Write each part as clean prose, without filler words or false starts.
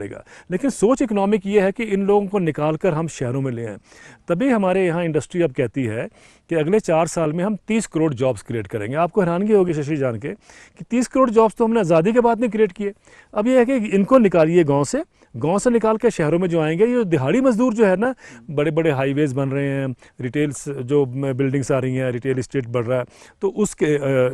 पड़ेगा। लेकिन सोच इकोनॉमिक ये है कि इन लोगों को निकाल कर हम शहरों में ले आएँ। तभी हमारे यहाँ इंडस्ट्री अब कहती है कि अगले 4 साल में हम 30 करोड़ जॉब्स क्रिएट करेंगे। आपको हैरानगी होगी शशि जान के कि 30 करोड़ जॉब्स तो हमने आज़ादी के बाद नहीं क्रिएट किए। अब ये है कि इनको निकालिए गांव से निकाल के शहरों में जो आएंगे, ये दिहाड़ी मजदूर जो है ना, बड़े बड़े हाईवेज़ बन रहे हैं, रिटेल्स जो बिल्डिंग्स आ रही हैं, रिटेल इस्टेट बढ़ रहा है, तो उसके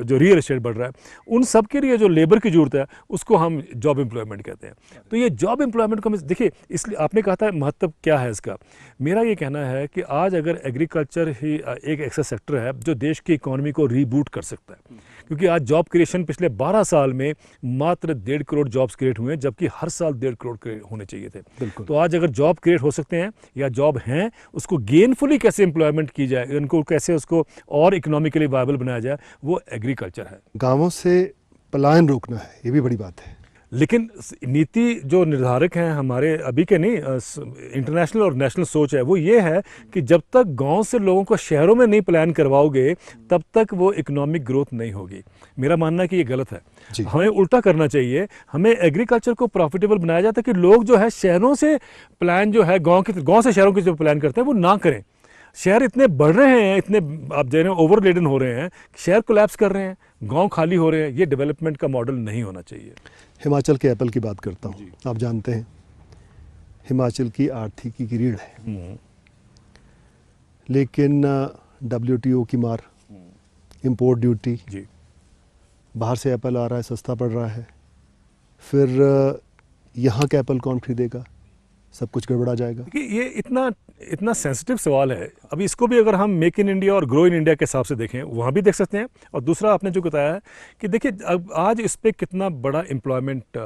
जो रियल इस्टेट बढ़ रहा है, उन सब के लिए जो लेबर की ज़रूरत है उसको हम जॉब एम्प्लॉयमेंट कहते हैं। तो ये जॉब एम्प्लॉयमेंट को देखिए, इसलिए आपने कहा था महत्व क्या है इसका। मेरा ये कहना है कि आज अगर एग्रीकल्चर ही एक ऐसा सेक्टर है जो देश की इकॉनमी को रीबूट कर सकता है, क्योंकि आज जॉब क्रिएशन पिछले 12 साल में मात्र 1.5 करोड़ जॉब्स क्रिएट हुए हैं, जबकि हर साल 1.5 करोड़ होने चाहिए थे। तो आज अगर जॉब क्रिएट हो सकते हैं या जॉब हैं, उसको गेनफुली कैसे एम्प्लॉयमेंट की जाए, उनको कैसे उसको और इकोनॉमिकली वायबल बनाया जाए, वो एग्रीकल्चर है। गाँवों से पलायन रोकना है, ये भी बड़ी बात है। लेकिन नीति जो निर्धारक हैं हमारे अभी के नहीं, इंटरनेशनल और नेशनल सोच है वो ये है कि जब तक गांव से लोगों को शहरों में नहीं प्लान करवाओगे तब तक वो इकोनॉमिक ग्रोथ नहीं होगी। मेरा मानना है कि ये गलत है। हमें उल्टा करना चाहिए, हमें एग्रीकल्चर को प्रॉफिटेबल बनाया जाता है कि लोग जो है शहरों से प्लान जो है गाँव से शहरों के जो प्लान करते हैं वो ना करें। शहर इतने बढ़ रहे हैं, इतने आप जान ओवर लेडन हो रहे हैं, शहर कोलैप्स कर रहे हैं, गांव खाली हो रहे हैं। ये डेवलपमेंट का मॉडल नहीं होना चाहिए। हिमाचल के एप्पल की बात करता हूँ। आप जानते हैं हिमाचल की आर्थिकी की रीढ़ है, लेकिन WTO की मार, इंपोर्ट ड्यूटी, बाहर से एप्पल आ रहा है, सस्ता पड़ रहा है, फिर यहाँ का एप्पल कौन खरीदेगा, सब कुछ गड़बड़ा जाएगा। ये इतना सेंसिटिव सवाल है। अभी इसको भी अगर हम मेक इन इंडिया और ग्रो इन इंडिया के हिसाब से देखें, वहाँ भी देख सकते हैं। और दूसरा आपने जो बताया है कि देखिए अब आज इस पर कितना बड़ा एम्प्लॉयमेंट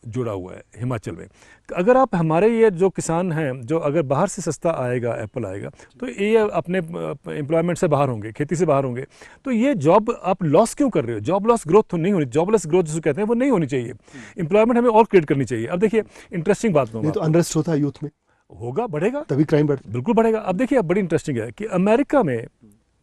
जुड़ा हुआ है हिमाचल में। अगर आप हमारे ये जो किसान हैं, जो अगर बाहर से सस्ता आएगा एप्पल आएगा, तो ये अपने एम्प्लॉयमेंट से बाहर होंगे, खेती से बाहर होंगे, तो ये जॉब आप लॉस क्यों कर रहे हो? जॉब लॉस ग्रोथ तो नहीं होनी, जॉबलेस ग्रोथ जिसको कहते हैं वो नहीं होनी चाहिए। एम्प्लॉयमेंट हमें और क्रिएट करनी चाहिए। अब देखिए इंटरेस्टिंग बात कहूँगा, तो अनरेस्ट होता है यूथ में, होगा, बढ़ेगा, तभी क्राइम बिल्कुल बढ़ेगा। अब देखिए अब बड़ी इंटरेस्टिंग है कि अमेरिका में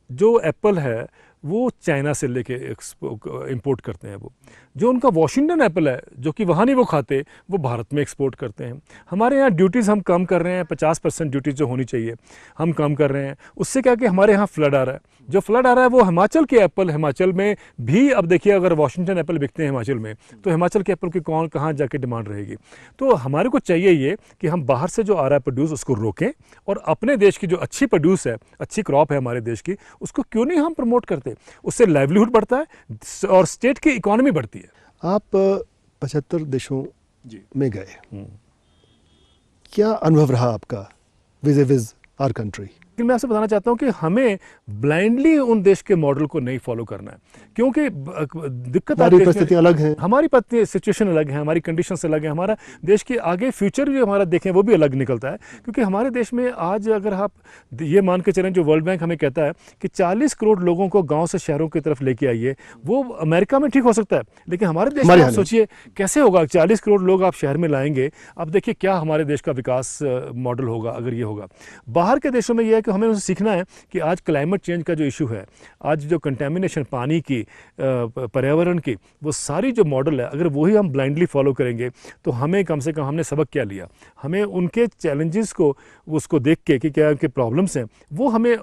जो एप्पल है वो चाइना से लेके इंपोर्ट करते हैं। वो जो उनका वॉशिंगटन एप्पल है जो कि वहाँ नहीं वो खाते, वो भारत में एक्सपोर्ट करते हैं। हमारे यहाँ ड्यूटीज़ हम कम कर रहे हैं, 50% ड्यूटीज़ जो होनी चाहिए हम कम कर रहे हैं। उससे क्या कि हमारे यहाँ फ्लड आ रहा है, जो फ्लड आ रहा है वो हिमाचल के एप्पल, हिमाचल में भी अब देखिए अगर वॉशिंगटन एप्पल बिकते हैं हिमाचल में, तो हिमाचल के एप्पल की कौन कहाँ जाके डिमांड रहेगी। तो हमारे को चाहिए ये कि हम बाहर से जो आ रहा है प्रोड्यूस उसको रोकें, और अपने देश की जो अच्छी प्रोड्यूस है, अच्छी क्रॉप है हमारे देश की, उसको क्यों नहीं हम प्रमोट करते। उससे लाइवलीहुड बढ़ता है और स्टेट की इकोनॉमी बढ़ती है। आप 75 देशों में गए, क्या अनुभव रहा आपका विज़ आवर कंट्री? लेकिन मैं आपसे बताना चाहता हूँ कि हमें ब्लाइंडली उन देश के मॉडल को नहीं फॉलो करना है, क्योंकि दिक्कत हमारी परिस्थितियाँ अलग हैं, हमारी सिचुएशन अलग है, हमारी कंडीशंस अलग है, हमारा देश के आगे फ्यूचर जो हमारा देखें वो भी अलग निकलता है। क्योंकि हमारे देश में आज अगर आप ये मान के चलें, जो वर्ल्ड बैंक हमें कहता है कि 40 करोड़ लोगों को गाँव से शहरों की तरफ लेके आइए, वो अमेरिका में ठीक हो सकता है, लेकिन हमारे देश में आप सोचिए कैसे होगा। 40 करोड़ लोग आप शहर में लाएंगे, अब देखिए क्या हमारे देश का विकास मॉडल होगा अगर ये होगा। बाहर के देशों में यह है कि हमें उनसे सीखना है कि आज क्लाइमेट चेंज का जो इशू है, आज जो कंटेमिनेशन पानी की, पर्यावरण की, वो सारी जो मॉडल है, अगर वही हम ब्लाइंडली फॉलो करेंगे तो हमें कम से कम हमने सबक क्या लिया। हमें उनके चैलेंजेस को उसको देख के कि क्या उनके प्रॉब्लम्स हैं वो हमें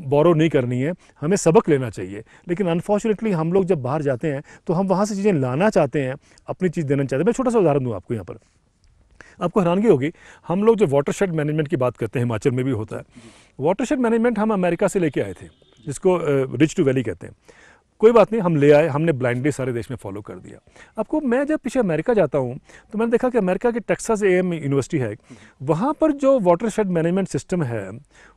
बोरो नहीं करनी है, हमें सबक लेना चाहिए। लेकिन अनफॉर्चुनेटली हम लोग जब बाहर जाते हैं तो हम वहाँ से चीज़ें लाना चाहते हैं, अपनी चीज़ देना चाहते हैं। मैं छोटा सा उदाहरण दूँ आपको, यहाँ पर आपको हैरानगी होगी, हम लोग जो वाटरशेड मैनेजमेंट की बात करते हैं, हिमाचल में भी होता है। वाटरशेड मैनेजमेंट हम अमेरिका से लेके आए थे, जिसको रिच टू वैली कहते हैं। कोई बात नहीं, हम ले आए, हमने ब्लाइंडली सारे देश में फॉलो कर दिया। आपको मैं जब पीछे अमेरिका जाता हूँ तो मैंने देखा कि अमेरिका की टेक्सास AM यूनिवर्सिटी है, वहाँ पर जो वाटरशेड मैनेजमेंट सिस्टम है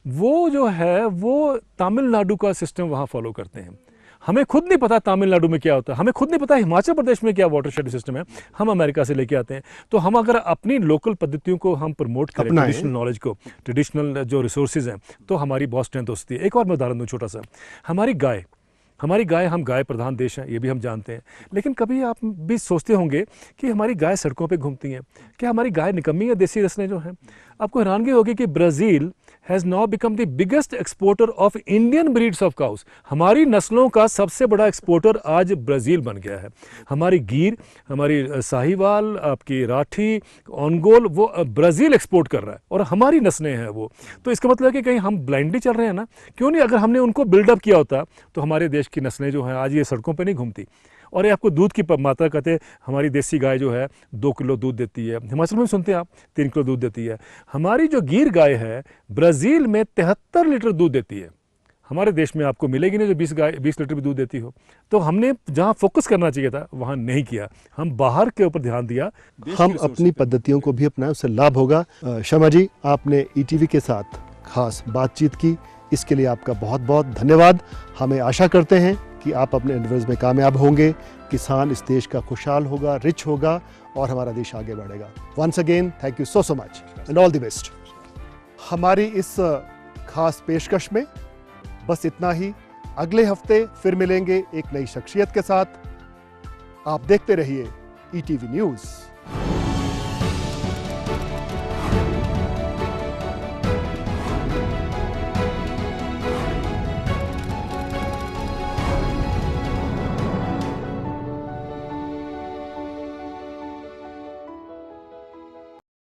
वो जो है वो तमिलनाडु का सिस्टम वहाँ फॉलो करते हैं। हमें खुद नहीं पता तमिलनाडु में क्या होता है, हमें खुद नहीं पता हिमाचल प्रदेश में क्या वाटरशेड सिस्टम है, हम अमेरिका से लेके आते हैं। तो हम अगर अपनी लोकल पद्धतियों को हम प्रमोट करें, ट्रेडिशनल नॉलेज को, ट्रेडिशनल जो रिसोर्सेज हैं, तो हमारी बहुत स्ट्रेंथ हो सकती है। एक और मैं उदाहरण दूँ छोटा सा, हमारी गाय, हमारी गाय, हम गाय प्रधान देश हैं, ये भी हम जानते हैं, लेकिन कभी आप भी सोचते होंगे कि हमारी गाय सड़कों पे घूमती हैं, क्या हमारी गाय निकम्मी है? देसी नस्लें जो हैं, आपको हैरानगी होगी कि Brazil has now become the biggest exporter of Indian breeds of cows. हमारी नस्लों का सबसे बड़ा एक्सपोर्टर आज ब्राज़ील बन गया है। हमारी गिर, हमारी साहिवाल, आपकी राठी, ओंगोल, वो ब्राज़ील एक्सपोर्ट कर रहा है और हमारी नस्लें हैं वो। तो इसका मतलब है कि कहीं हम ब्लाइंडली चल रहे हैं ना? क्यों नहीं, अगर हमने उनको बिल्डअप किया होता तो हमारे देश की नस्लें जो हैं आज ये सड़कों पर नहीं घूमती। और ये आपको दूध की मात्रा कहते हैं, हमारी देसी गाय जो है 2 किलो दूध देती है, हिमाचल में भी सुनते हैं आप 3 किलो दूध देती है। हमारी जो गिर गाय है ब्राज़ील में 73 लीटर दूध देती है। हमारे देश में आपको मिलेगी नहीं जो 20 लीटर भी दूध देती हो। तो हमने जहाँ फोकस करना चाहिए था वहाँ नहीं किया, हम बाहर के ऊपर ध्यान दिया। हम अपनी पद्धतियों को भी अपनाएं, उससे लाभ होगा। शर्मा जी, आपने ईटीवी के साथ खास बातचीत की, इसके लिए आपका बहुत बहुत धन्यवाद। हमें आशा करते हैं कि आप अपने एंडेवर्स में कामयाब होंगे, किसान इस देश का खुशहाल होगा, रिच होगा और हमारा देश आगे बढ़ेगा। Once again thank you so much and all the best. हमारी इस खास पेशकश में बस इतना ही। अगले हफ्ते फिर मिलेंगे एक नई शख्सियत के साथ। आप देखते रहिए ईटीवी न्यूज़।